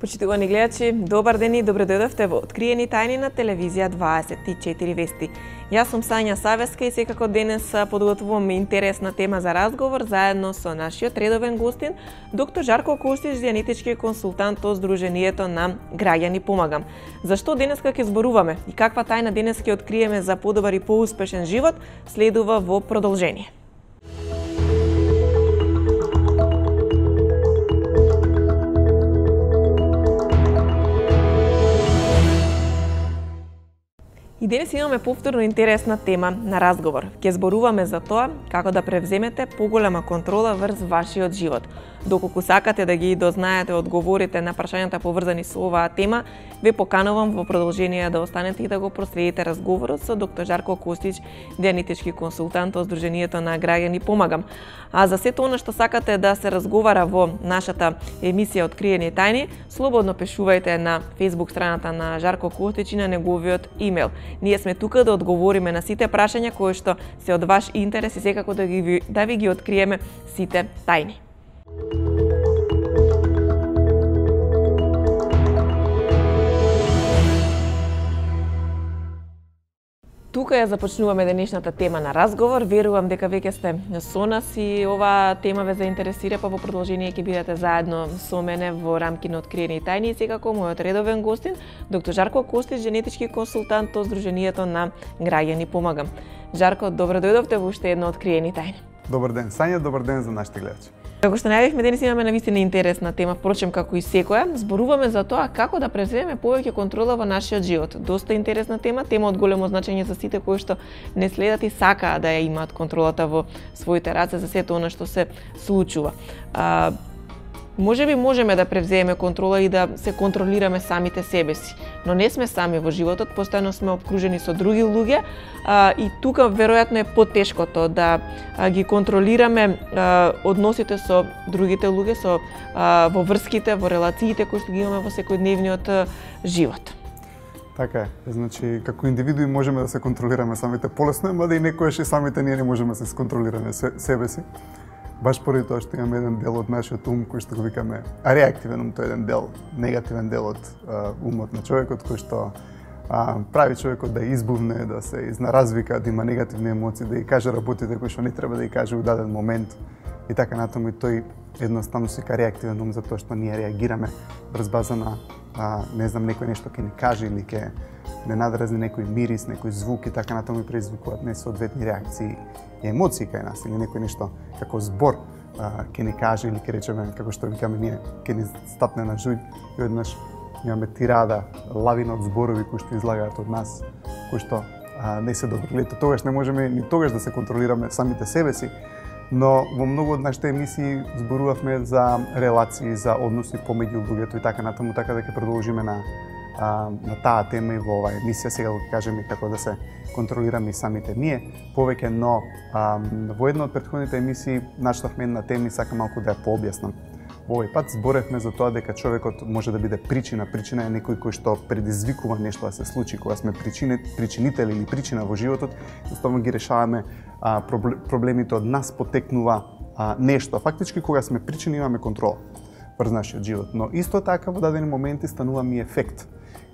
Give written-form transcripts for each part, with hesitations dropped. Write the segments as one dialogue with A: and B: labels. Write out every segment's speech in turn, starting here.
A: Почитувани гледачи, добар ден и добро дојдовте во Откриени тајни на телевизија 24 вести. Јас сум Сања Савеска и секако денес подготвувам интересна тема за разговор заедно со нашиот редовен гостин, доктор Жарко Костич, дијанетички консултант од Сдруженијето на Граѓани Помагам. Зашто денеска ќе зборуваме и каква тајна денес ќе откриеме за подобар и поуспешен живот, следува во продолжение. И денес имаме повторно интересна тема на разговор. Ќе зборуваме за тоа како да превземете поголема контрола врз вашиот живот. Доколку сакате да ги дознаете одговорите на прашањата поврзани со оваа тема, ве поканувам во продолжение да останете и да го проследите разговорот со доктор Жарко Костич, дијанетички консултант од Сдруженијето на Граѓани Помагам. А за сето она што сакате да се разговара во нашата емисија Откриени тајни, слободно пишувајте на Facebook страната на Жарко Костич и на неговиот имејл. Ние сме тука да одговориме на сите прашања кои што се од ваш интерес и секако да ви ги откриеме сите тајни. Тука ја започнуваме денешната тема на разговор. Верувам дека веќе сте со нас и оваа тема ве заинтересира, па во продолжение ќе бидете заедно со мене во рамки на Откриени тајни и секако мојот редовен гостин, доктор Жарко Костич, генетички консултант од Сдруженијето на Граѓани Помагам. Жарко, добро дојдовте во уште едно Откриени тајни.
B: Добар ден, Сања, добар ден за нашите гледачи.
A: Како што најавивме, денес имаме навистина интересна тема, впрочем како и секоја. Зборуваме за тоа како да преземеме повеќе контрола во нашиот живот. Доста интересна тема, тема од големо значење за сите кои што не следат и сакаат да ја имаат контролата во своите раце за сето она што се случува. Можеби можеме да превземеме контрола и да се контролираме самите себе си, но не сме сами во животот, постојано сме обкружени со други луѓе и тука веројатно е потешкото да ги контролираме односите со другите луѓе, во врските, во релациите кои што ги имаме во секојдневниот живот.
B: Така е, значи како индивидуи можеме да се контролираме самите полесно, мада и некојаш и самите ние не можеме да се контролираме себе си. Баш поради тоа што имаме еден дел од нашиот ум кој што го викаме реактивен ум, тој еден дел, негативен дел од умот на човекот кој што прави човекот да избувне, да се изнаразвика, да има негативни емоции, да ги каже работите кои што не треба да ги каже во даден момент и така натаму, и тој едноставно се ка реактивен ум затоа што ние реагираме врз база на не знам, некој нешто ќе ни каже или ќе не надразни некој мирис, некој звук и така натаму, и предизвикуваат несоодветни реакции и емоции кај нас, или некој нешто како збор ќе ни каже или ќе речеме, како што викаме ние, ќе ни стапне на жуј и однаш имаме тирада, лавина од зборови кои што излагаат од нас, кои што не се добри. Лето, тогаш не можеме ни тогаш да се контролираме самите себе си, но во многу од нашите емисии зборувавме за релации, за односи помеѓу луѓето и така натаму, така да ќе продолжиме на таа тема и во оваа емисија. Сега го кажеме како да се контролираме и самите ние повеќе, но во една од претходните емисии начнавме една тема и сакам малку да ја пообјаснам. Во овој пат зборевме за тоа дека човекот може да биде причина. Причина е некој кој што предизвикува нешто да се случи. Кога сме причинители или причина во животот, едноставно ги решаваме проблемите од нас потекнува нешто. Фактички кога сме причини имаме контрола врз нашиот живот, но исто така во дадени моменти станува ми ефект.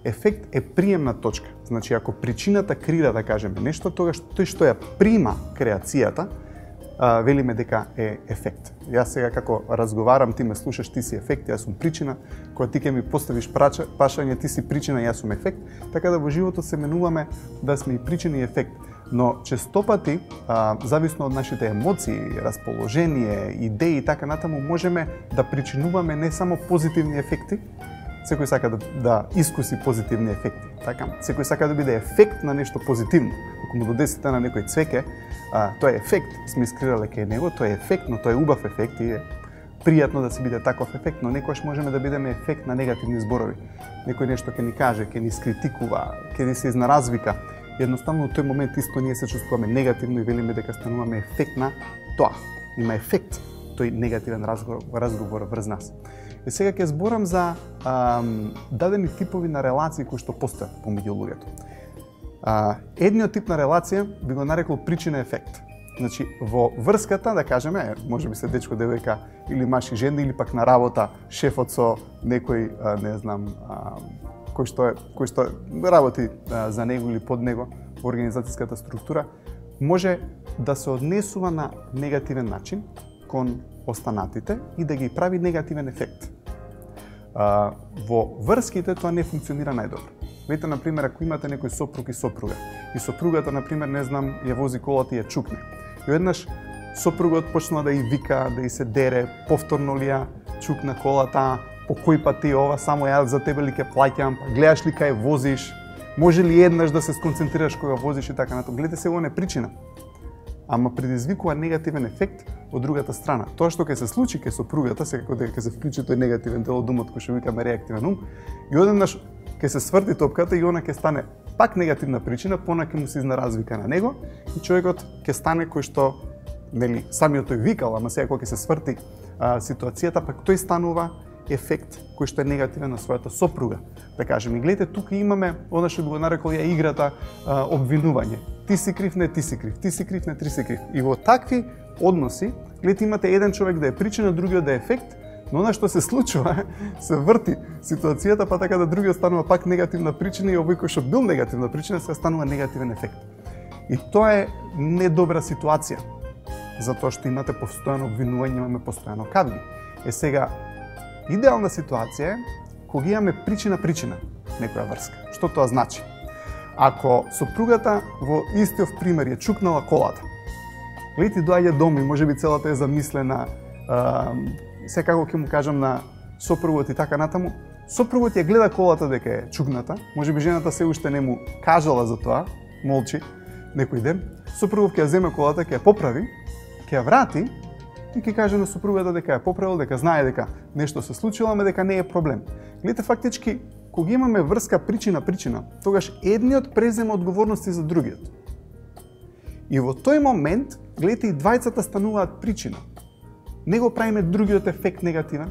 B: Ефект е приемна точка. Значи, ако причината креира, да кажеме нешто, тогаш тој што ја прима креацијата, велиме дека е ефект. Јас сега како разговарам, ти ме слушаш, ти си ефект, јас сум причина. Кога ти ќе ми поставиш прашање, ти си причина, јас сум ефект. Така да во животот се менуваме да сме и причина и ефект. Но често пати, зависно од нашите емоции, расположение, идеи и така натаму, можеме да причинуваме не само позитивни ефекти, секој сака да искуси позитивни ефекти. Така, секој сака да биде ефект на нешто позитивно. Ако му додесите на некој цвеќе, тој е ефект, сме искрирале кај него, тој е ефект, но тој е убав ефект и е пријатно да се биде таков ефект, но некојаш можеме да бидеме ефект на негативни зборови. Некој нешто ќе ни каже, ќе ни скритикува, ќе ни се изнаразвика. Едноставно во тој момент исто ние се чувствуваме негативно и велиме дека стануваме ефект на тоа. Има ефект тој негативен разговор врз нас. И сега ќе зборам за дадени типови на релации кои што постојат помеѓу луѓето. Едниот тип на релација би го нарекол причина ефект. Значи, во врската, да кажеме, може би се дечко, девојка или маж и жена, или пак на работа, шефот со некој, не знам, кој што работи за него или под него во организацијската структура, може да се однесува на негативен начин кон останатите и да ги прави негативен ефект. Во врските тоа не функционира најдобро. Вете, например, ако имате некој сопруг и сопруга, и сопругата, например, не знам, ја вози колата и ја чукне. И еднаш сопругот почнува да ја вика, да ја се дере, повторно ли ја чукна колата, по кој пат ти ова, само ја за тебе ли ќе плаќам, па гледаш ли кај возиш, може ли еднаш да се сконцентрираш кога возиш и така натаму. Гледате се, ова не е причина, ама предизвикува негативен ефект од другата страна. Тоа што ќе се случи кај сопругата, секако дека ќе се вклучи тој негативен дел од умот кој што викаме реактивен ум, и одеднаш ќе се сврти топката и она ќе стане пак негативна причина, понака му се изнаразвика на него и човекот ќе стане кој што, нели, самиот тој викал, ама сега кога ќе се сврти ситуацијата, пак тој станува ефект кој што е негативен на својата сопруга. Да кажем, и гледате, тука имаме, она што го нарекол ја играта обвинување. Ти си крив, не ти си крив, ти си крив, не ти си крив. И во такви односи, гледате, имате еден човек да е причина, другиот да е ефект, но она што се случува, се врти ситуацијата, па така да другиот станува пак негативна причина и овој кој што бил негативна причина, се станува негативен ефект. И тоа е недобра ситуација, затоа што имате постојано обвинување, имаме постојано кавги. Сега, идеална ситуација е кога имаме причина некоја врска. Што тоа значи? Ако сопругата во истиот пример ја чукнала колата, гледате, доаѓа дом и можеби целата е замислена, секако ќе му кажам на сопругот и така натаму, сопругот ја гледа колата дека е чукната, можеби жената се уште не му кажала за тоа, молчи некој ден, сопругот ќе ја земе колата, ќе ја поправи, ќе ја врати и ќе каже на сопругата дека ја поправил, дека знае дека нешто се случило, ама дека не е проблем. Гледате, фактички, кога имаме врска причина, тогаш едниот презема одговорности за другиот. И во тој момент, гледате, и двајцата стануваат причина. Не го правиме другиот ефект негативен.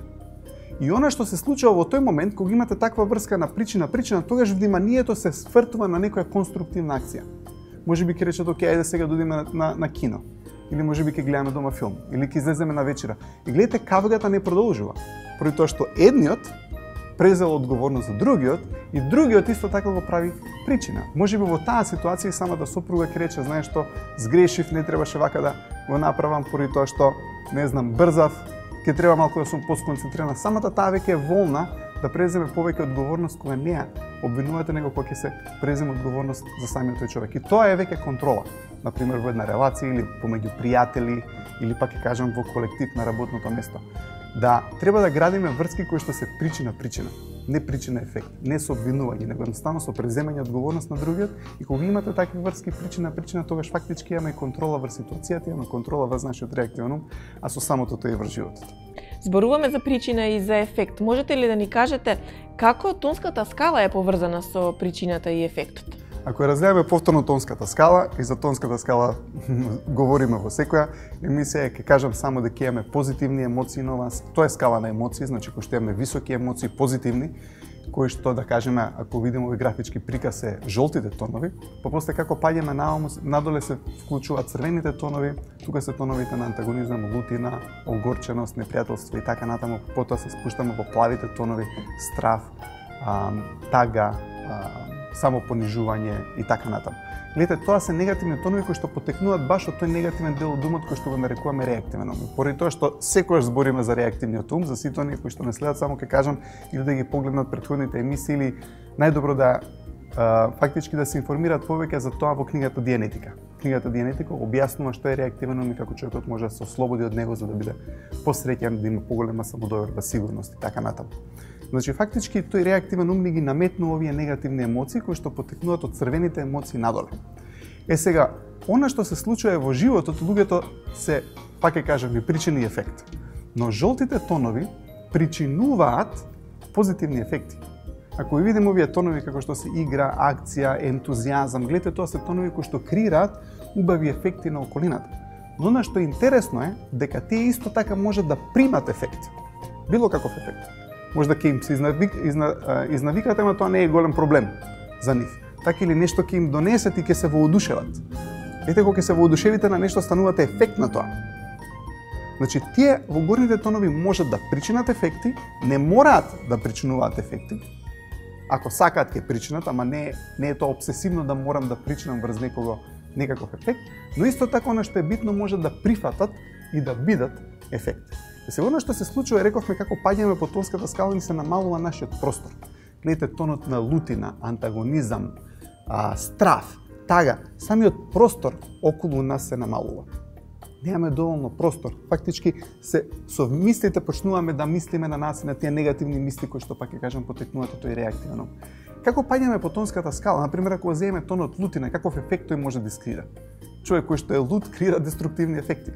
B: И она што се случува во тој момент, кога имате таква врска на причина, тогаш вниманието се свртува на некоја конструктивна акција. Може би ќе речат, окей, ајде сега да одиме на кино. Или може би ќе гледаме дома филм, или ќе излеземе на вечера. И гледате, кавгата не продолжува. Поради тоа што едниот презел одговорност за другиот и другиот исто така го прави причина. Може би во таа ситуација самата сопруга ќе рече, знаеш што, сгрешив, не требаше вака да го направам, поради тоа што, не знам, брзав, ќе треба малку да сум посконцентрирана. Самата таа веќе е волна да преземе повеќе одговорност кога не ја обвинувате него кога ќе се преземе одговорност за самиот тој човек. И тоа е веќе контрола. Например, во една релација или помеѓу пријатели, или пак ќе кажам во колектив на работното место. Да треба да градиме врски кои што се причина, не причина ефект, не со обвинување, него едноставно со преземање одговорност на другиот. И кога имате такви врски причина, тогаш фактички имаме контрола врз ситуацијата, имаме контрола врз нашиот реактивен ум, а со самото тоа и врз животот.
A: Зборуваме за причина и за ефект. Можете ли да ни кажете како тонската скала е поврзана со причината и ефектот?
B: Ако ја разгледаме повторно тонската скала, и за тонската скала говориме во секоја емисија, ќе кажам само дека имаме позитивни емоции на вас. Тоа е скала на емоции, значи кој што имаме високи емоции, позитивни, кои што, да кажеме, ако видиме овој графички приказ се жолтите тонови, па после како паѓаме надоле се вклучуваат црвените тонови, тука се тоновите на антагонизам, лутина, огорченост, непријателство и така натаму, потоа се спуштаме во плавите тонови, страв, тага, самопонижување и така натаму. Гледате, тоа се негативни тонови кои што потекнуваат баш од тој негативен дел од умот кој што го нарекуваме реактивен ум. Поради тоа што секогаш збориме за реактивниот ум, за сите оние кои што не следат, само ќе кажам или да ги погледнат претходните емисии или најдобро да фактички да се информираат повеќе за тоа во книгата Дианетика. Книгата Дианетика објаснува што е реактивен ум и како човекот може да се ослободи од него за да биде посреќен, да има поголема самодоверба, сигурност и така натаму. Значи, фактички, тој реактивен ум ни ги наметнува овие негативни емоции кои што потекнуваат од црвените емоции надоле. Сега, она што се случува во животот, луѓето се, пак ќе кажам, и причина и ефект. Но жолтите тонови причинуваат позитивни ефекти. Ако ви видиме овие тонови како што се игра, акција, ентузијазам, гледате, тоа се тонови кои што креираат убави ефекти на околината. Но она што е интересно е дека тие исто така можат да примат ефект. Било каков ефект. Може да ќе им се изнавикате, ама тоа не е голем проблем за нив. Така или нешто ќе им донесат и ќе се воодушеват. Ете, кога ќе се воодушевите на нешто, станувате ефект на тоа. Значи, тие во горните тонови можат да причинат ефекти, не мораат да причинуваат ефекти. Ако сакаат ќе причинат, ама не е тоа обсесивно да морам да причинам врз некого некаков ефект, но исто така она што е битно може да прифатат и да бидат ефект. Сега она што се случува, рековме како паѓаме по тонската скала, ни се намалува нашиот простор. Гледате тонот на лутина, антагонизам, страф, тага, самиот простор околу нас се намалува. Немаме доволно простор. Фактички се со мислите почнуваме да мислиме на нас и на тие негативни мисли кои што пак ќе кажам потекнуваат тој реактивно. Како паѓаме по тонската скала, например, ако земеме тонот лутина, каков ефект тој може да искрира? Човек кој што е лут креира деструктивни ефекти.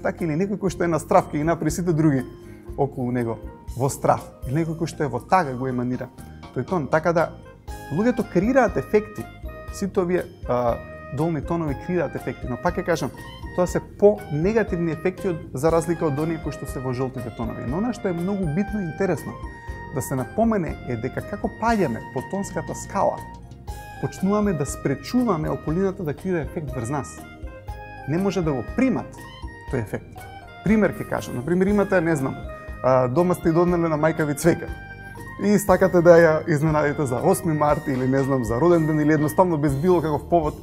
B: Така или некој кој што е на страф ќе ги направи сите други околу него во страф, или некој кој што е во тага го еманира тој тон. Така да луѓето креираат ефекти. Сите овие долни тонови креираат ефекти, но пак ќе кажам, тоа се по-негативни ефекти за разлика од оние кои што се во жолтите тонови. Но она што е многу битно и интересно да се напомене е дека како паѓаме по тонската скала, почнуваме да спречуваме околината да креира ефект врз нас. Не може да го примат тој ефект. Пример ќе кажам. Например, имате, не знам, дома сте донеле на мајка ви цвеќе и сакате да ја изненадите за 8 март или не знам за роден ден или едноставно без било каков повод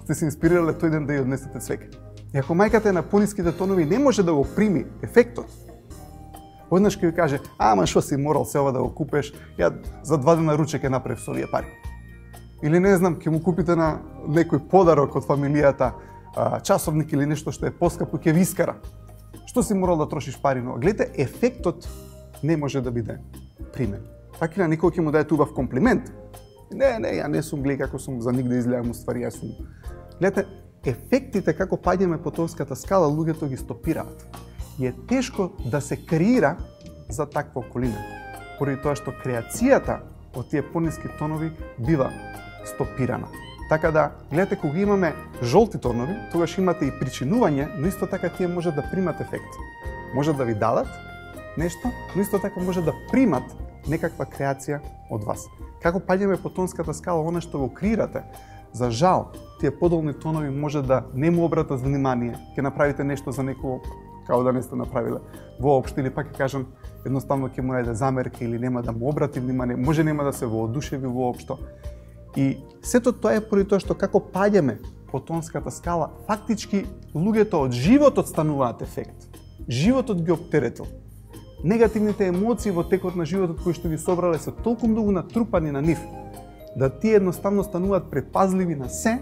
B: сте се инспирирале тој ден да ја однесете цвеќе. И ако мајката е на пониските тонови, не може да го прими ефектот. Однаш ќе ви каже: "Ама што си морал се ова да го купеш? Ја за 2 дена ручек ќе направив со овие пари." Или не знам, ќе му купите на некој подарок од фамилијата, часовник или нешто што е поскапо, ќе ви искара. Што си морал да трошиш пари? Но гледате, ефектот не може да биде примен. Така на некој ќе му даде убав комплимент. Не, ја не сум, гледај како сум, за нигде изгледам уствари, јас сум. Гледате, ефектите како паѓаме по тонската скала, луѓето ги стопираат. И е тешко да се креира за таква околина. Поради тоа што креацијата од тие пониски тонови бива стопирана. Така да, гледате, кога имаме жолти тонови, тогаш имате и причинување, но исто така тие може да примат ефект. Може да ви дадат нешто, но исто така може да примат некаква креација од вас. Како паѓаме по тонската скала, она што го креирате, за жал, тие подолни тонови може да не му обратат внимание, ќе направите нешто за некој како да не сте направиле воопшто, или пак ќе кажам, едноставно ќе му најде замерка или нема да му обрати внимание, може нема да се воодушеви воопшто. И сето тоа е поради тоа што како паѓаме по тонската скала, фактички луѓето од животот стануваат ефект. Животот ги оптеретил. Негативните емоции во текот на животот кои што ги собрале се толку многу натрупани на нив, да тие едноставно стануваат предпазливи на се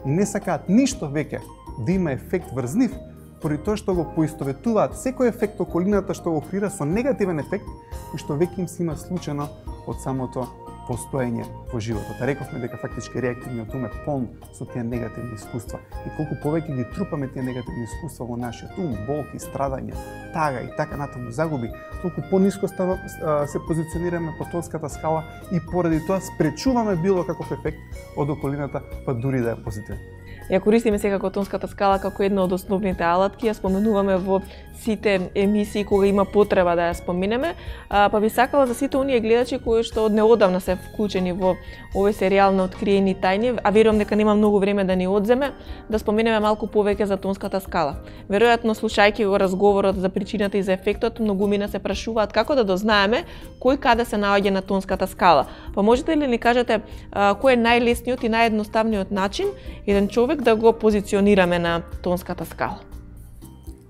B: и не сакаат ништо веќе да има ефект врз нив, поради тоа што го поистоветуваат секој ефект околината што го креира со негативен ефект кој што веќе им се има случено од самото постоење во животот. Рековме дека фактички реактивниот ум е полн со тие негативни искуства. И колку повеќе ги трупаме тие негативни искуства во нашиот ум, болки, страдања, тага и така натаму загуби, толку пониско се позиционираме по тонската скала и поради тоа спречуваме било каков ефект од околината, па дури да е позитивен.
A: Ја користиме секако тонската скала како една од основните алатки, ја споменуваме во сите емисии кога има потреба да ја споменеме, па би сакала за сите оние гледачи кои што од неодамна се вклучени во овој серијал на откриени тајни, а верувам дека нема многу време да ни одземе, да споменеме малку повеќе за тонската скала. Веројатно слушајќи го разговорот за причината и за ефектот, многумина се прашуваат како да дознаеме кој каде се наоѓа на тонската скала. Па можете ли ни кажете кој е најлесниот и наједноставниот начин еден човек да го позиционираме на тонската скала?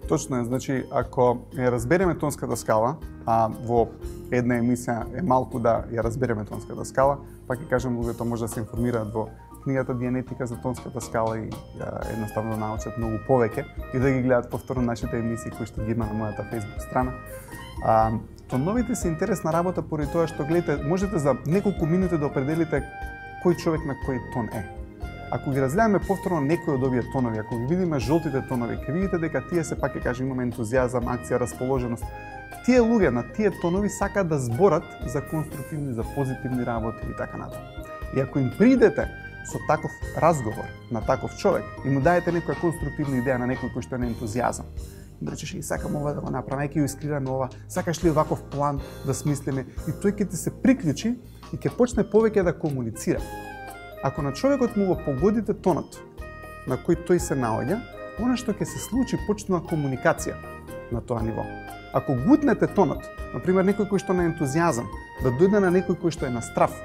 B: Точно е, значи, ако ја разбереме тонската скала, а во една емисија е малку да ја разбереме тонската скала, пак ќе кажам, луѓето може да се информираат во книгата Дианетика за тонската скала и едноставно да научат многу повеќе и да ги гледат повторно нашите емисии кои што ги има на мојата Facebook страна. Тоновите се интересна работа поради тоа што, гледате, можете за неколку минути да определите кој човек на кој тон е. Ако ги разгледаме повторно некои од овие тонови, ако ги видиме жолтите тонови, ќе видите дека тие се, пак ќе кажем, имаме ентузијазам, акција, расположеност. Тие луѓе на тие тонови сакаат да зборат за конструктивни, за позитивни работи и така натаму. И ако им придете со таков разговор на таков човек и му даете некоја конструктивна идеја на некој кој што е на ентузијазам, им речеш: "И сакам ова да го направам, ќе ја искрираме ова, сакаш ли ваков план да смислиме?" И тој ќе ти се приклучи и ќе почне повеќе да комуницира. Ако на човекот му го погодите тонот на кој тој се наоѓа, она што ќе се случи почнува комуникација на тоа ниво. Ако гутнете тонот, например некој кој што на ентузијазам, да дојде на некој кој што е на страв,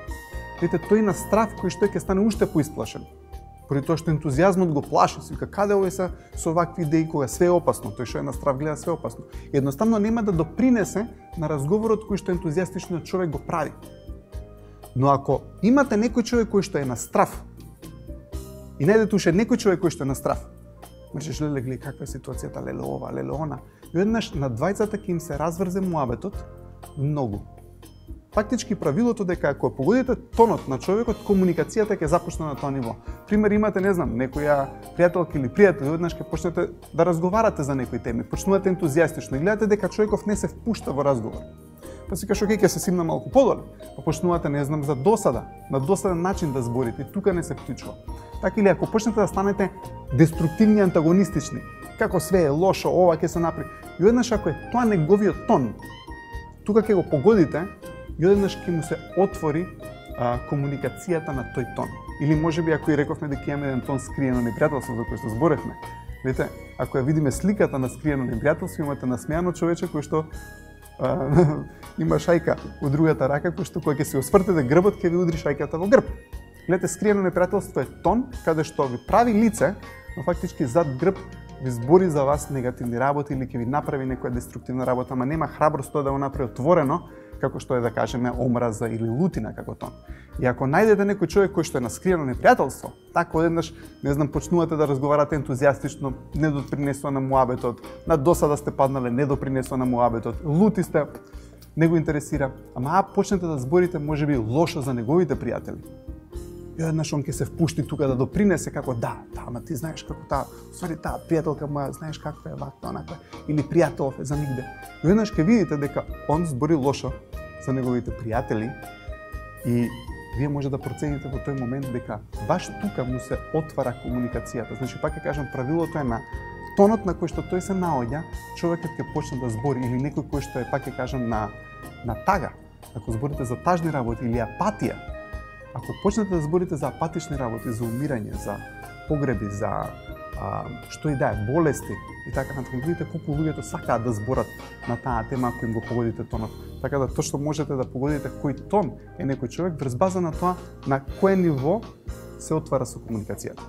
B: видите тој на страв кој што ќе стане уште поисплашен. Поради тоа што ентузијазмот го плаши, си вика каде овој се со вакви идеи кога све е опасно, тој што е на страв гледа све опасно. Едноставно нема да допринесе на разговорот кој што ентузијастичниот човек го прави. Но ако имате некој човек кој што е на страв и најдете уште некој човек кој што е на страв, мршеш леле гледај каква е ситуацијата, леле ова, леле она, и еднаш на двајцата ќе им се разврзе муабетот многу. Фактички правилото дека ако погодите тонот на човекот, комуникацијата ќе започне на тоа ниво. Пример имате, не знам, некоја пријателка или пријател, еднаш ќе почнете да разговарате за некои теми, почнувате ентузијастично и гледате дека човеков не се впушта во разговор. Па си кажеш, окей, ќе се симна малку подоле. Па почнувате, не знам, за досада, на досаден начин да зборите, и тука не се вклучува. Така или ако почнете да станете деструктивни, антагонистични, како све е лошо, ова ќе се направи. И еднаш ако е тоа неговиот тон, тука ќе го погодите и одеднаш ќе му се отвори комуникацијата на тој тон. Или можеби ако и рековме дека имаме еден тон скриено непријателство за кој што зборевме. Видите, ако ја видиме сликата на скриено непријателство, имате насмеано човече кој што има шајка во другата рака кој што кога ќе се освртете грбот ќе ви удри шајката во грб. Гледате, скриено непријателство е тон каде што ви прави лице, но фактички зад грб ви збори за вас негативни работи или ќе ви направи некоја деструктивна работа, ама нема храброст тоа да го направи отворено, како што е да кажеме омраза или лутина како тон. И ако најдете некој човек кој што е на скриено непријателство, така одеднаш, не знам, почнувате да разговарате ентузијастично, не допринесува на муабетот, на досада сте паднале, не допринесува на муабетот, лути сте, не го интересира, ама почнете да зборите можеби лошо за неговите пријатели. И одеднаш он ќе се впушти тука да допринесе како ама ти знаеш како таа, ствари таа пријателка моја, знаеш каква е ваква, онаква, или пријателов е за нигде. И одеднаш ќе видите дека он збори лошо за неговите пријатели и вие може да процените во тој момент дека баш тука му се отвара комуникацијата. Значи, пак ќе кажам, правилото е на тонот на кој што тој се наоѓа, човекот ќе почне да збори, или некој кој што е, пак ќе кажам, на тага. Ако зборите за тажни работи или апатија, ако почнете да зборите за апатични работи, за умирање, за погреби, за што и да е, болести и така натаму, видите колку луѓето сакаат да зборат на таа тема ако им го погодите тонот. Така да точно можете да погодите кој тон е некој човек врз база на тоа на кое ниво се отвара со комуникацијата.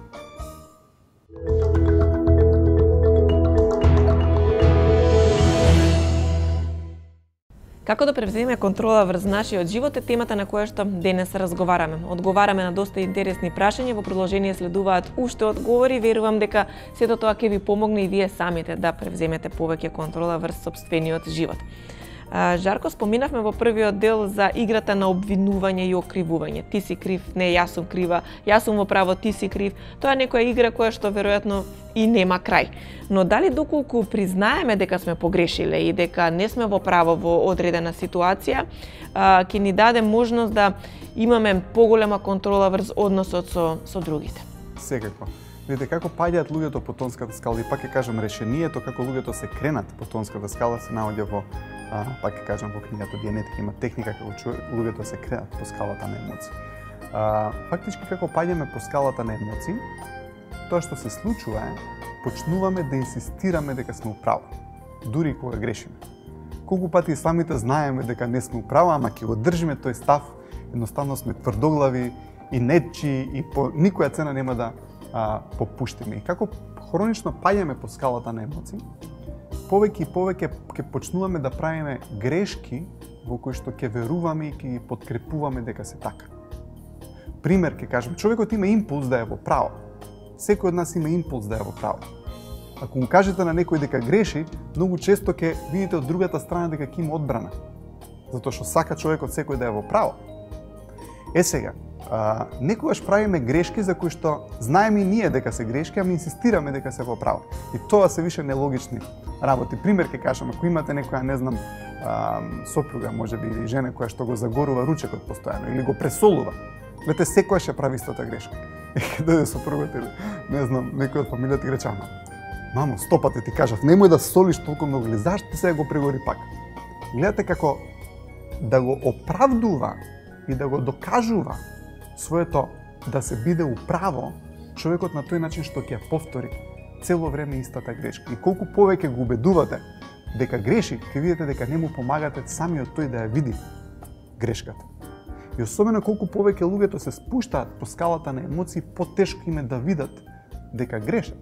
A: Како да превземеме контрола врз нашиот живот е темата на која што денес разговараме. Одговараме на доста интересни прашања, во продолжение следуваат уште одговори, верувам дека сето тоа ќе ви помогне и вие самите да превземете повеќе контрола врз сопствениот живот. Жарко, споминавме во првиот дел за играта на обвинување и окривување. Ти си крив, не, јас сум крива, јас сум во право, ти си крив. Тоа е некоја игра која што веројатно и нема крај. Но дали доколку признаеме дека сме погрешиле и дека не сме во право во одредена ситуација, ќе ни даде можност да имаме поголема контрола врз односот со другите?
B: Секако. Видите како паѓаат луѓето по тонската скала и пак ќе кажам решението како луѓето се кренат по тонската скала се наоѓа во пак ќе кажам во книгата Дианетика има техника како луѓето се кренат по скалата на емоции. Фактички како паѓаме по скалата на емоции, тоа што се случува е почнуваме да инсистираме дека сме управо, дури кога грешиме. Колку пати самите знаеме дека не сме управо, ама ќе го држиме тој став, едноставно сме тврдоглави и нечи и по никоја цена нема да попуштиме. И како хронично паѓаме по скалата на емоции, повеќе и повеќе ќе почнуваме да правиме грешки во кои што ќе веруваме и ќе ги подкрепуваме дека се така. Пример ќе кажам, човекот има импулс да е во право. Секој од нас има импулс да е во право. Ако му кажете на некој дека греши, многу често ќе видите од другата страна дека ќе има одбрана. Затоа што сака човекот секој да е во право. Сега, некогаш правиме грешки за кои што знаеме и ние дека се грешки, ама инсистираме дека се во право. И тоа се више нелогични работи. Пример ќе кажам, ако имате некоја, не знам, сопруга, можеби или жена која што го загорува ручекот постојано или го пресолува. Гледате, секојаш ја прави истата грешка. И дојде сопругот или, не знам, некој од фамилијата и рече, мамо, 100 пати ти кажав, немој да солиш толку многу, или зашто ти сега го прегори пак? Гледате како да го оправдува и да го докажува своето да се биде управо, човекот на тој начин што ќе повтори цело време истата грешка. И колку повеќе го убедувате дека греши, ќе видите дека не му помагате самиот тој да ја види грешката. И особено колку повеќе луѓето се спуштаат по скалата на емоции, потешко им е да видат дека грешат.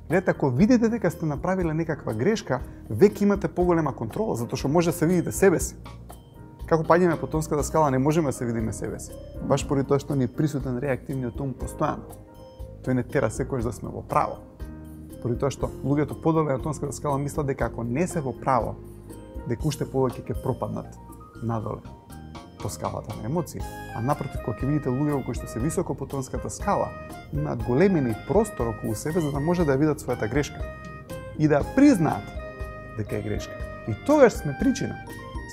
B: Гледате, ако видите дека сте направиле некаква грешка, веќе имате поголема контрола, затоа што може да се видите себе си. Како паѓаме по тонската скала, не можеме да се видиме себе си. Баш поради тоа што ни е присутен реактивниот ум постојано. Тој не тера секојаш да сме во право. Поради тоа што луѓето подоле на тонската скала мислат дека ако не се во право, дека уште повеќе ќе пропаднат надоле по скалата на емоции. А напротив, кога ќе видите луѓе кои што се високо по тонската скала, имаат големини простор околу себе за да може да ја видат својата грешка и да ја признаат дека е грешка. И тогаш сме причина.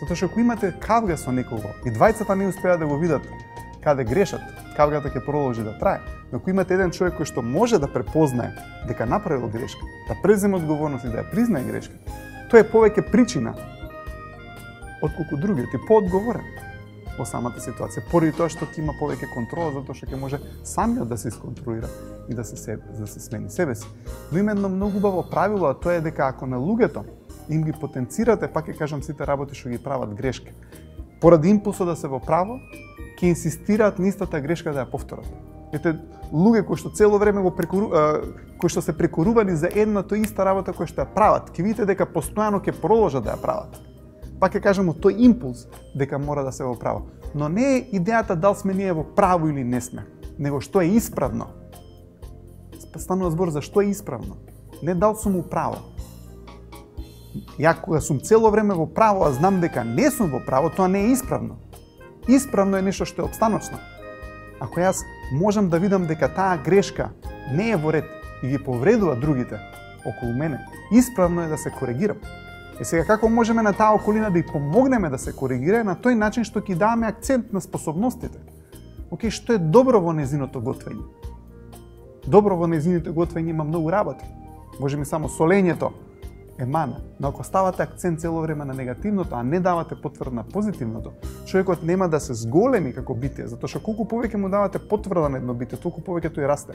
B: Затоа што ако имате кавга со некого и двајцата не успеа да го видат каде грешат, кавгата ќе продолжи да трае. Но ако имате еден човек кој што може да препознае дека направил грешка, да преземе одговорност и да ја признае грешка, тој е повеќе причина отколку другиот и поодговорен во самата ситуација, поради тоа што ќе има повеќе контрола, затоа што ќе може самиот да се исконтролира и да се смени себе си. Но има едно многу убаво правило, а тоа е дека ако на луѓето им ги потенцирате, пак ќе кажам сите работи што ги прават грешки, поради импулсот да се во право, ќе инсистираат на истата грешка да ја повторат. Ете, луѓе кои што цело време кои што се прекорувани за едната иста работа која што ја прават, ќе видите дека постојано ќе продолжат да ја прават. Пак ќе кажам тој импулс дека мора да се во право. Но не е идејата дали сме ние во право или не сме, него што е исправно. Станува збор за што е исправно. Не дали сум у право. Ја кога сум цело време во право, а знам дека не сум во право, тоа не е исправно. Исправно е нешто што е обстаночно. Ако јас можам да видам дека таа грешка не е во ред и ги повредува другите околу мене, исправно е да се коригирам. И сега како можеме на таа околина да ја помогнеме да се коригира на тој начин што ќе даваме акцент на способностите. Океј, што е добро во незиното готвење? Добро во незините готвење има многу работи. Може ми само солењето е мана, но ако ставате акцент цело време на негативното, а не давате потврда на позитивното, човекот нема да се зголеми како битие, затоа што колку повеќе му давате потврда на едно битие, толку повеќе тој расте.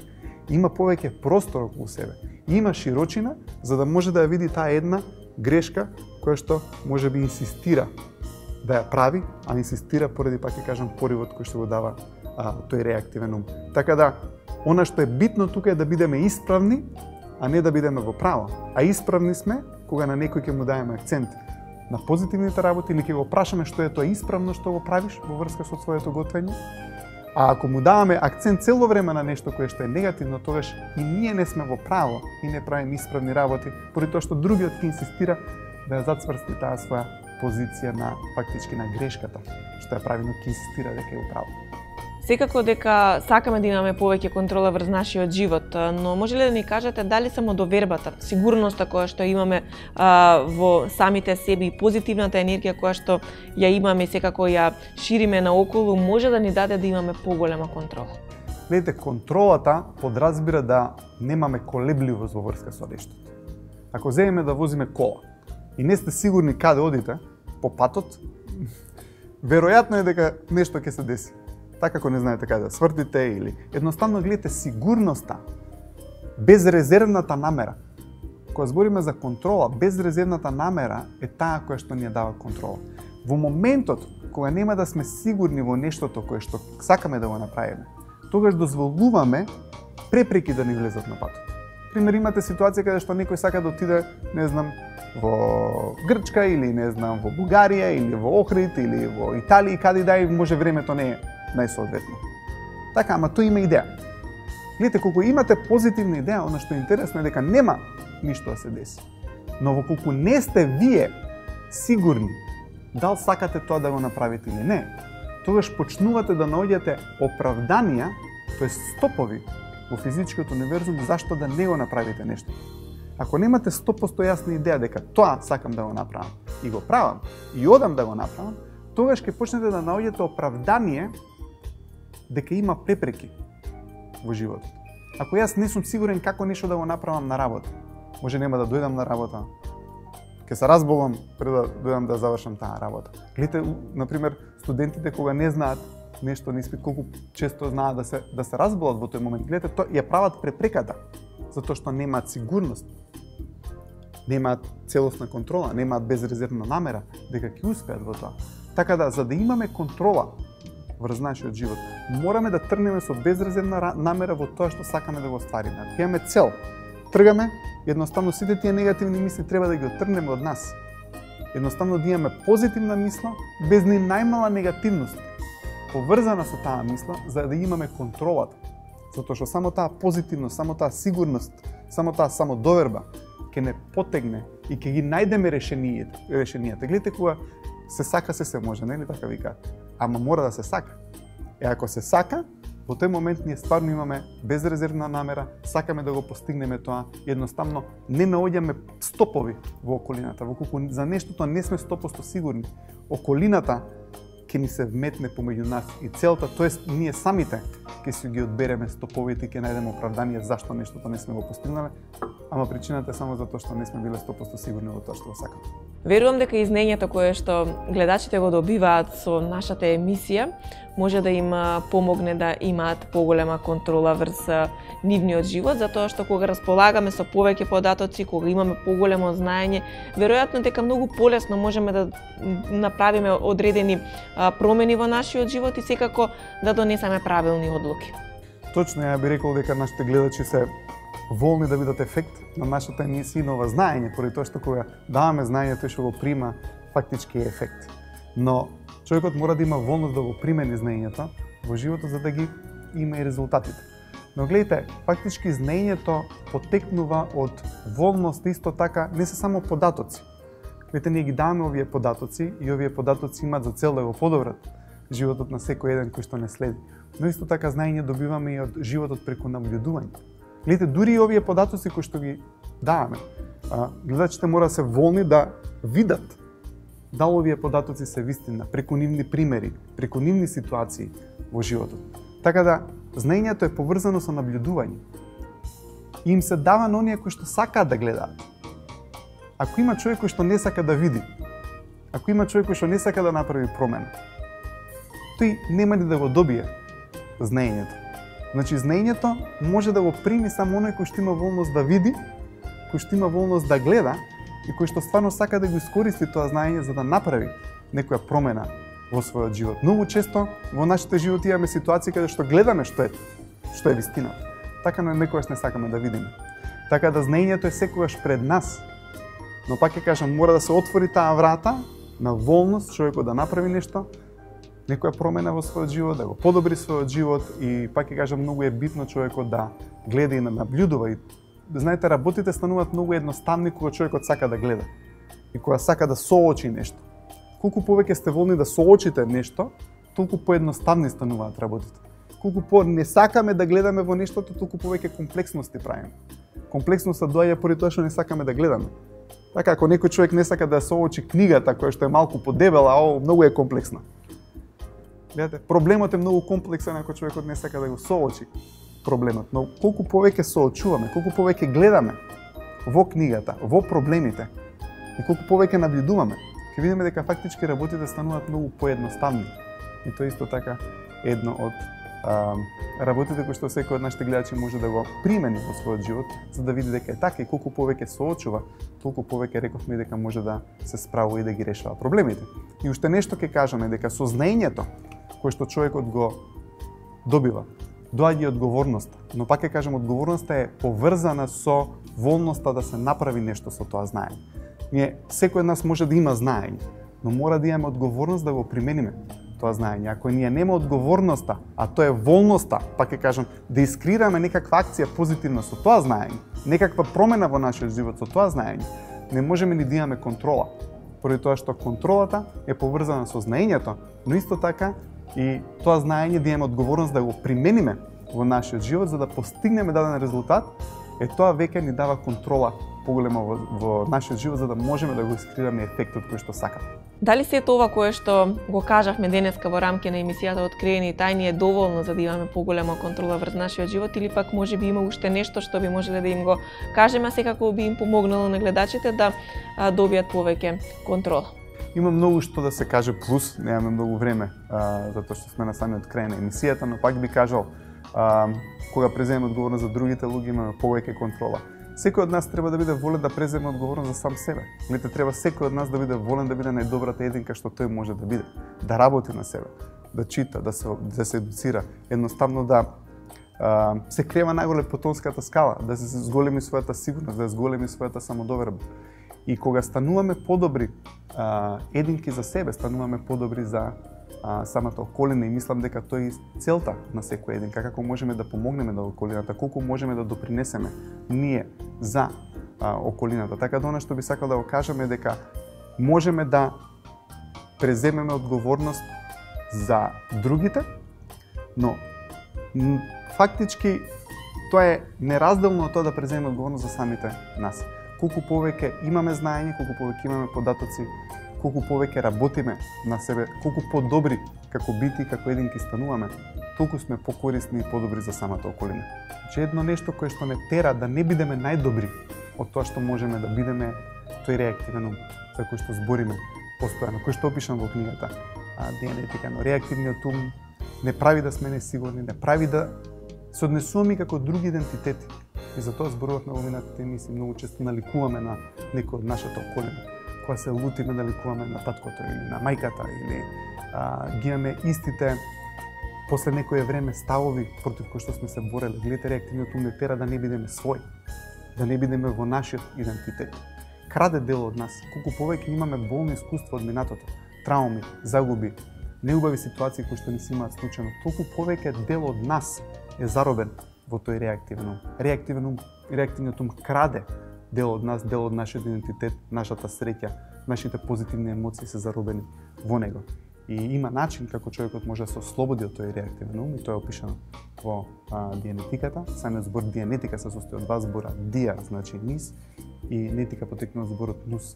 B: Има повеќе простор околу себе. Има широчина за да може да ја види таа една грешка која што може би инсистира да ја прави, а инсистира поради, пак ќе кажам, поривот кој што го дава тој реактивен ум. Така да, она што е битно тука е да бидеме исправни, а не да бидеме во право. А исправни сме кога на некој ќе му даеме акцент на позитивните работи или ќе го прашаме што е тоа исправно што го правиш во врска со своето готвење. А ако му даваме акцент цело време на нешто кое што е негативно, тогаш и ние не сме во право и не правиме исправни работи, поради тоа што другиот ќе инсистира да ја зацврсти таа своја позиција на фактички на грешката, што ја прави, но ќе инсистира дека е во право.
A: Секако дека сакаме да имаме повеќе контрола врз нашиот живот, но може ли да ни кажете дали само довербата, сигурноста која што имаме во самите себе и позитивната енергија која што ја имаме и секако ја шириме наоколу, може да ни даде да имаме поголема контрола?
B: Гледате, контролата подразбира да немаме колебливост во врска со нештото. Ако земеме да возиме кола и не сте сигурни каде одите по патот, веројатно е дека нешто ќе се деси. Така ако не знаете каде да свртите или едноставно гледате сигурноста, безрезервната намера. Кога збориме за контрола, безрезервната намера е таа која што ни ја дава контрола. Во моментот кога нема да сме сигурни во нештото кое што сакаме да го направиме, тогаш дозволуваме препреки да ни влезат на патот. Пример, имате ситуација каде што некој сака да отиде, не знам, во Грчка или не знам во Бугарија или во Охрид или во Италија, каде да и може времето не е најсоодветно. Така, ама тој има идеја. Гледате, колку имате позитивна идеја, она што е интересно е дека нема ништо да се деси. Но во колку не сте вие сигурни дали сакате тоа да го направите или не, тогаш почнувате да наоѓате оправданија, тоест стопови во физичкиот универзум зашто да не го направите нешто. Ако немате 100% јасна идеја дека тоа сакам да го направам и го правам и одам да го направам, тогаш ќе почнете да наоѓате оправдание дека има препреки во животот. Ако јас не сум сигурен како нешто да го направам на работа, може нема да дојдам на работа, ќе се разболам пред да дојдам да завршам таа работа. Гледате, например, студентите кога не знаат нешто не испит, колку често знаат да се разболат во тој момент. Гледате, тоа ја прават препреката, затоа што немаат сигурност, немаат целосна контрола, немаат безрезервна намера дека ќе успеат во тоа. Така да, за да имаме контрола врз нашиот живот, мораме да тргнеме со безрезервна намера во тоа што сакаме да го оствариме. Ако имаме цел, тргаме, едноставно сите тие негативни мисли треба да ги оттргнеме од нас. Едноставно да имаме позитивна мисла, без ни најмала негативност, поврзана со таа мисла, за да имаме контролата. Затоа што само таа позитивност, само таа сигурност, само таа самодоверба ќе не потегне и ќе ги најдеме решенијата. Гледате, кога се сака, се може, нели така викаат? Ама мора да се сака. Ако се сака, во тој момент ние стварно имаме безрезервна намера, сакаме да го постигнеме тоа, едноставно не наоѓаме стопови во околината, во колку за нештото не сме 100% сигурни. Околината ќе ни се вметне помеѓу нас и целта, тоест ние самите ќе си ги одбереме стоповите и ќе најдеме оправдание зашто нештото не сме го постигнале, ама причината е само затоа што не сме биле 100% сигурни во тоа што го сакаме.
A: Верувам дека изменението кое што гледачите го добиваат со нашата емисија може да им помогне да имаат поголема контрола врз нивниот живот, затоа што кога располагаме со повеќе податоци, кога имаме поголемо знаење, веројатно дека многу полесно можеме да направиме одредени промени во нашиот живот и секако да донесеме правилни одлуки.
B: Точно, ја би рекол дека нашите гледачи се волни да видат ефект на нашата емисија и нова знаење, поради тоа што кога даваме знаење, тој што го прима фактички е ефект. Но човекот мора да има волност да го примени знаењето во животот за да ги има и резултатите. Но гледайте, фактички знаењето потекнува од волност исто така, не се само податоци. Гледайте, ние ги даваме овие податоци и овие податоци имаат за цел да го подобрат животот на секој еден кој што не следи. Но исто така знаење добиваме и од животот преку наблюдување. Гледайте, дури и овие податоци кои што ги даваме, гледачите мора да се волни да видат дали овие податоци се вистина, преку нивни примери, преку нивни ситуации во животот. Така да, знаењето е поврзано со наблюдување. И им се дава на оние кои што сакаат да гледаат. Ако има човек кој што не сака да види, ако има човек кој што не сака да направи промена, тој нема ни да го добие знаењето. Значи, знаењето може да го прими само оној кој што има волност да види, кој што има волност да гледа и кој што стварно сака да го искористи тоа знаење за да направи некоја промена во својот живот. Многу често во нашите животи имаме ситуации каде што гледаме што е вистината. Така некогаш не сакаме да видиме. Така да знаењето е секогаш пред нас. Но пак ќе кажам, мора да се отвори таа врата на волност човекот да направи нешто, некоја промена во својот живот, да го подобри својот живот и пак ќе кажам, многу е битно човекот да гледа и да наблюдува. И знаете, работите стануваат многу едноставни кога човекот сака да гледа и кога сака да соочи нешто. Колку повеќе сте волни да соочите нешто, толку поедноставни стануваат работите. Колку по не сакаме да гледаме во нештото, толку повеќе комплексности правиме. Комплексноста доаѓа поради тоа што не сакаме да гледаме. Така, ако некој човек не сака да соочи книгата која што е малку подебела, многу е комплексна. Гледате, проблемот е многу комплексен ако човекот не сака да го соочи проблемот. Но колку повеќе соочуваме, колку повеќе гледаме во книгата, во проблемите и колку повеќе наблюдуваме, ќе видиме дека фактички работите стануваат многу поедноставни. И тоа исто така едно од работите кои што секој од нашите гледачи може да го примени во својот живот, за да види дека е така и колку повеќе соочува, толку повеќе рековме дека може да се справува и да ги решава проблемите. И уште нешто ќе кажеме дека со знаењето кое што човекот го добива, доаѓа и одговорноста. Но пак ќе кажам, одговорноста е поврзана со волноста да се направи нешто со тоа знаење. Ние секој од нас може да има знаење, но мора да имаме одговорност да го примениме тоа знаење. Ако ние нема одговорноста, а тоа е волноста, пак ќе кажам, да искреираме некаква акција позитивна со тоа знаење, некаква промена во нашиот живот со тоа знаење, не можеме ни да имаме контрола. Поради тоа што контролата е поврзана со знаењето, но исто така и тоа знаење да имаме одговорност да го примениме во нашиот живот за да постигнеме даден резултат, тоа веќе ни дава контрола поголема во нашиот живот за да можеме да го искреираме ефектот кој што сакаме.
A: Дали сето ова кое што го кажавме денеска во рамки на емисијата Откриени тајни е доволно за да имаме поголема контрола врз нашиот живот или пак можеби има уште нешто што би можеле да им го кажеме, а секако би им помогнало на гледачите да добијат повеќе контрола?
B: Има многу што да се каже плюс, немаме многу време, затоа што сме на самиот крај на емисијата, но пак би кажал, кога преземеме одговорност за другите луѓе, имаме повеќе контрола. Секој од нас треба да биде волен да преземе одговорност за сам себе. Гледате, треба секој од нас да биде волен да биде најдобрата единка што тој може да биде, да работи на себе, да чита, да се едуцира, едноставно да се крема наголе по тонската скала, да се зголеми својата сигурност, да зголеми својата самодоверба. И кога стануваме подобри единки за себе, стануваме подобри за самата околина, и мислам дека тој е целта на секој един, како можеме да помогнеме на околината, колку можеме да допринесеме ние за околината. Така да она што би сакал да го кажеме дека можеме да преземеме одговорност за другите, но фактички тоа е неразделно од тоа да преземеме одговорност за самите нас. Колку повеќе имаме знаење, колку повеќе имаме податоци, колку повеќе работиме на себе, колку подобри како бити, како единки стануваме, толку сме покорисни и подобри за самата околина. Значи едно нешто кое што не тера да не бидеме најдобри од тоа што можеме да бидеме, тој реактивен ум, за кој што збориме постојано, кој што опишам во книгата Дианетика, но реактивниот ум не прави да сме несигурни, не прави да се однесуваме како други идентитети. И затоа зборувавме во минатите емисии, многу често наликуваме на некој од нашата околина. Кога се лутиме да ликуваме на таткото или на мајката, или ги имаме истите после некое време ставови против кои што сме се борели. Гледате, реактивниот ум не тера да не бидеме свој, да не бидеме во нашиот идентитет. Краде дел од нас. Колку повеќе имаме болно искуство од минатото, трауми, загуби, неубави ситуации кои што ни се имаат случајно, толку повеќе дел од нас е заробен во тој реактивен ум. Реактивниот ум краде дел од нас, дел од нашиот идентитет, нашата среќа, нашите позитивни емоции се заробени во него. И има начин како човекот може да се ослободи од тој реактивен ум, и тоа е опишано во дианетиката. Самиот збор дианетика се состои од два збора. Дија значи низ и нетика потекнува од зборот нус,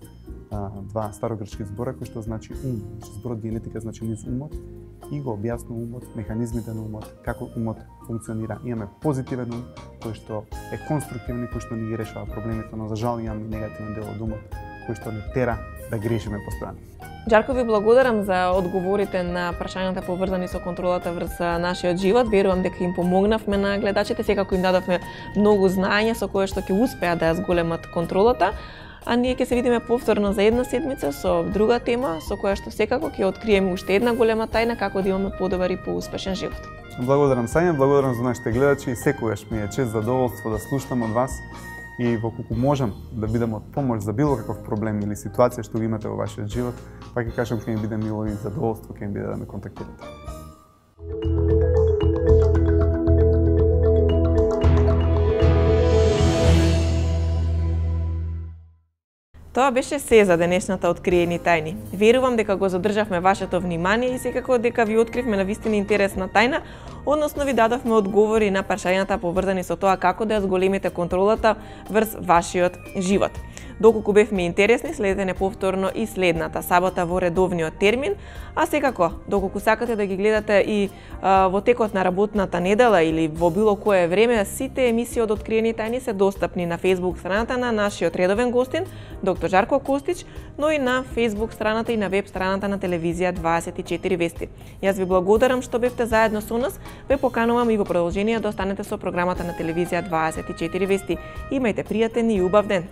B: два старогрчки збора кои што значи ум. Зборот дианетика значи низ умот и го објаснува умот, механизмите на умот, како умот функционира. Имаме позитивен ум кој што е конструктивен и кој што ни ги решава проблемите, но за жал имаме и негативен дел од умот кој што не тера да грешиме постојано.
A: Џарко, ви благодарам за одговорите на прашањата поврзани со контролата врз нашиот живот. Верувам дека им помогнавме на гледачите, секако им дадовме многу знаење со кое што ќе успеат да ја зголемат контролата. А ние ќе се видиме повторно за една седмица со друга тема, со која што секако ќе откриеме уште една голема тајна како да имаме подобар и поуспешен живот.
B: Благодарам Сања, благодарам за нашите гледачи и секогаш ми е чест задоволство да слушам од вас. И во колку можам да бидам од помош за било каков проблем или ситуација што го имате во вашиот живот, па ќе кажам ќе ми биде мило и задоволство ќе ми биде да ме контактирате.
A: Тоа беше се за денешната Откриени тајни. Верувам дека го задржавме вашето внимание и секако дека ви откривме навистина интересна тајна, односно ви дадовме одговори на прашањата поврзани со тоа како да ја зголемите контролата врз вашиот живот. Доколку бевме интересни, следете не повторно и следната сабота во редовниот термин, а секако, доколку сакате да ги гледате и во текот на работната недела или во било кое време, сите емисии од Откриени тајни се достапни на Facebook страната на нашиот редовен гостин, доктор Жарко Костич, но и на Facebook страната и на веб страната на телевизија 24 Вести. Јас ви благодарам што бевте заедно со нас, ве поканувам и во продолжение да останете со програмата на телевизија 24 Вести. Имајте пријатен и убав ден!